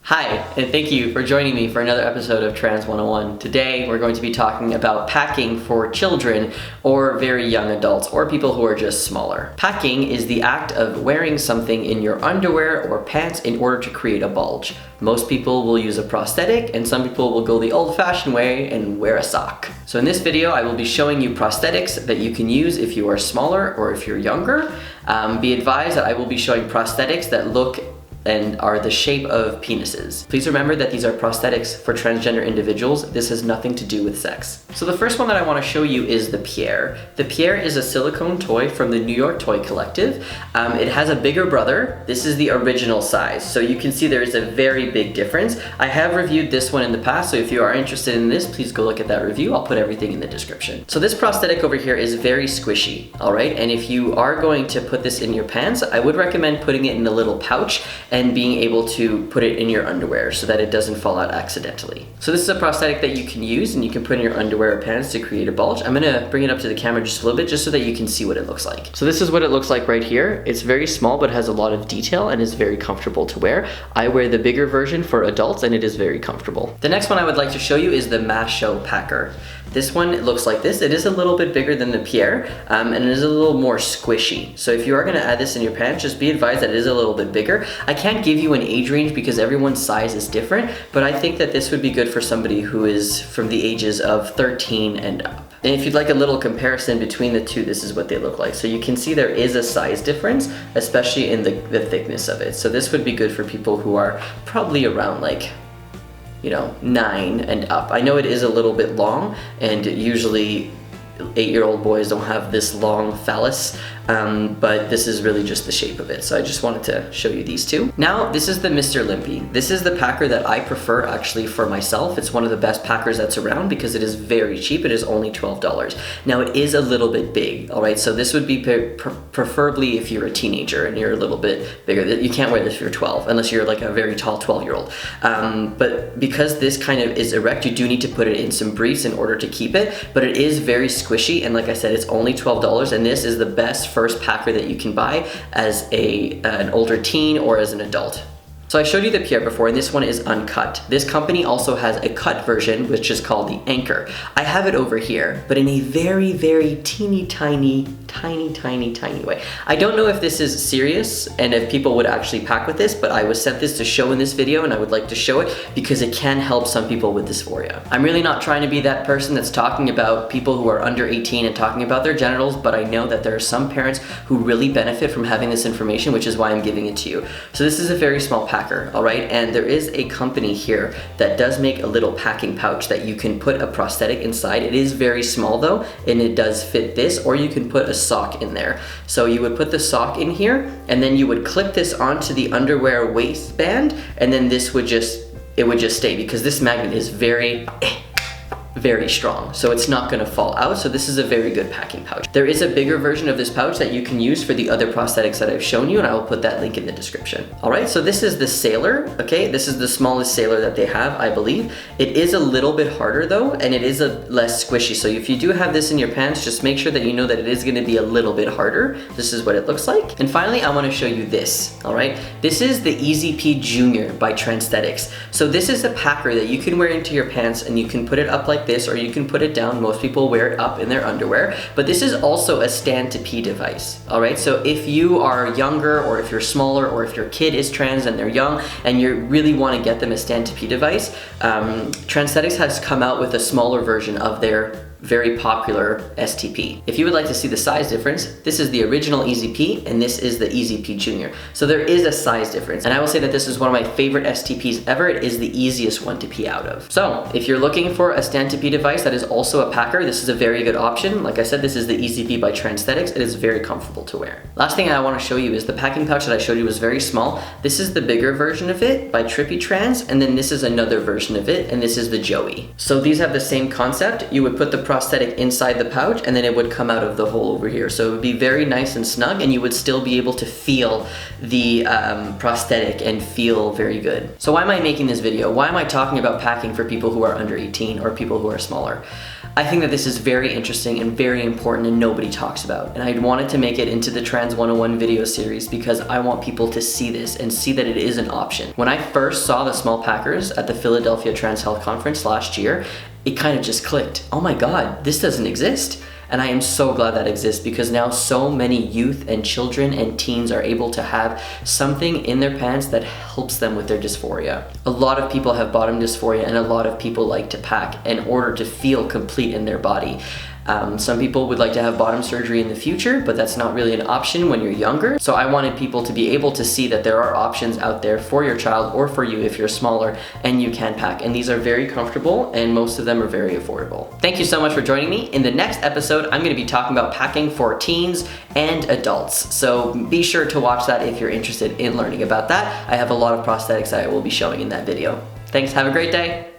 Hi, and thank you for joining me for another episode of Trans 101. Today, we're going to be talking about packing for children or very young adults or people who are just smaller. Packing is the act of wearing something in your underwear or pants in order to create a bulge. Most people will use a prosthetic and some people will go the old-fashioned way and wear a sock. So in this video, I will be showing you prosthetics that you can use if you are smaller or if you're younger. Be advised that I will be showing prosthetics that look and are the shape of penises. Please remember that these are prosthetics for transgender individuals. This has nothing to do with sex. So the first one that I want to show you is the Pierre. The Pierre is a silicone toy from the New York Toy Collective. It has a bigger brother. This is the original size. So you can see there is a very big difference. I have reviewed this one in the past, so if you are interested in this, please go look at that review. I'll put everything in the description. So this prosthetic over here is very squishy, all right? And if you are going to put this in your pants, I would recommend putting it in a little pouch and being able to put it in your underwear so that it doesn't fall out accidentally. So this is a prosthetic that you can use and you can put in your underwear or pants to create a bulge. I'm gonna bring it up to the camera just a little bit just so that you can see what it looks like. So this is what it looks like right here. It's very small but has a lot of detail and is very comfortable to wear. I wear the bigger version for adults and it is very comfortable. The next one I would like to show you is the Masho packer. This one looks like this. It is a little bit bigger than the Pierre and it is a little more squishy. So if you are gonna add this in your pants, just be advised that it is a little bit bigger. I can't give you an age range because everyone's size is different, but I think that this would be good for somebody who is from the ages of 13 and up. And if you'd like a little comparison between the two, this is what they look like. So you can see there is a size difference, especially in the thickness of it. So this would be good for people who are probably around like, 9 and up. I know it is a little bit long and usually 8-year-old boys don't have this long phallus, but this is really just the shape of it. So I just wanted to show you these two. Now, this is the Mr. Limpy. This is the packer that I prefer actually for myself. It's one of the best packers that's around because it is very cheap. It is only $12. Now, it is a little bit big, all right? So this would be preferably if you're a teenager and you're a little bit bigger. You can't wear this if you're 12, unless you're like a very tall 12-year-old. But because this kind of is erect, you do need to put it in some briefs in order to keep it, but it is very squishy, and like I said, it's only $12, and this is the best first packer that you can buy as an older teen or as an adult. So I showed you the Pierre before, and this one is uncut. This company also has a cut version, which is called the Anchor. I have it over here, but in a very, very teeny tiny way. I don't know if this is serious and if people would actually pack with this, but I was sent this to show in this video and I would like to show it because it can help some people with dysphoria. I'm really not trying to be that person that's talking about people who are under 18 and talking about their genitals, but I know that there are some parents who really benefit from having this information, which is why I'm giving it to you. So this is a very small packer, all right? And there is a company here that does make a little packing pouch that you can put a prosthetic inside. It is very small though, and it does fit this, or you can put a sock in there. So you would put the sock in here and then you would clip this onto the underwear waistband, and then this would just stay because this magnet is very strong, so it's not going to fall out. So this is a very good packing pouch. There is a bigger version of this pouch that you can use for the other prosthetics that I've shown you, and I will put that link in the description. All right, so this is the Sailor, okay? This is the smallest Sailor that they have, I believe. It is a little bit harder though, and it is less squishy. So if you do have this in your pants, just make sure that you know that it is going to be a little bit harder. This is what it looks like. And finally, I want to show you this, all right? This is the EZP Junior by Prosthetics. So this is a packer that you can wear into your pants and you can put it up like this, or you can put it down. Most people wear it up in their underwear, but this is also a stand to pee device, all right? So if you are younger, or if you're smaller, or if your kid is trans and they're young and you really want to get them a stand to pee device, Prosthetics has come out with a smaller version of their very popular STP. If you would like to see the size difference, this is the original EZP and this is the EZP Junior. So there is a size difference, and I will say that this is one of my favorite STPs ever. It is the easiest one to pee out of. So if you're looking for a stand to pee device that is also a packer, this is a very good option. Like I said, this is the EZP by Prosthetics. It is very comfortable to wear. Last thing I want to show you is the packing pouch that I showed you was very small. This is the bigger version of it by Trippy Trans, and then this is another version of it, and this is the Joey. So these have the same concept. You would put the prosthetic inside the pouch and then it would come out of the hole over here. So it would be very nice and snug, and you would still be able to feel the prosthetic and feel very good. So why am I making this video? Why am I talking about packing for people who are under 18 or people who are smaller? I think that this is very interesting and very important and nobody talks about. And I wanted to make it into the Trans 101 video series because I want people to see this and see that it is an option. When I first saw the small packers at the Philadelphia Trans Health Conference last year, it kind of just clicked. Oh my God, this doesn't exist. And I am so glad that exists because now so many youth and children and teens are able to have something in their pants that helps them with their dysphoria. A lot of people have bottom dysphoria and a lot of people like to pack in order to feel complete in their body. Some people would like to have bottom surgery in the future, but that's not really an option when you're younger. So I wanted people to be able to see that there are options out there for your child or for you if you're smaller and you can pack. And these are very comfortable and most of them are very affordable. Thank you so much for joining me. In the next episode, I'm going to be talking about packing for teens and adults. So be sure to watch that if you're interested in learning about that. I have a lot of prosthetics that I will be showing in that video. Thanks, have a great day.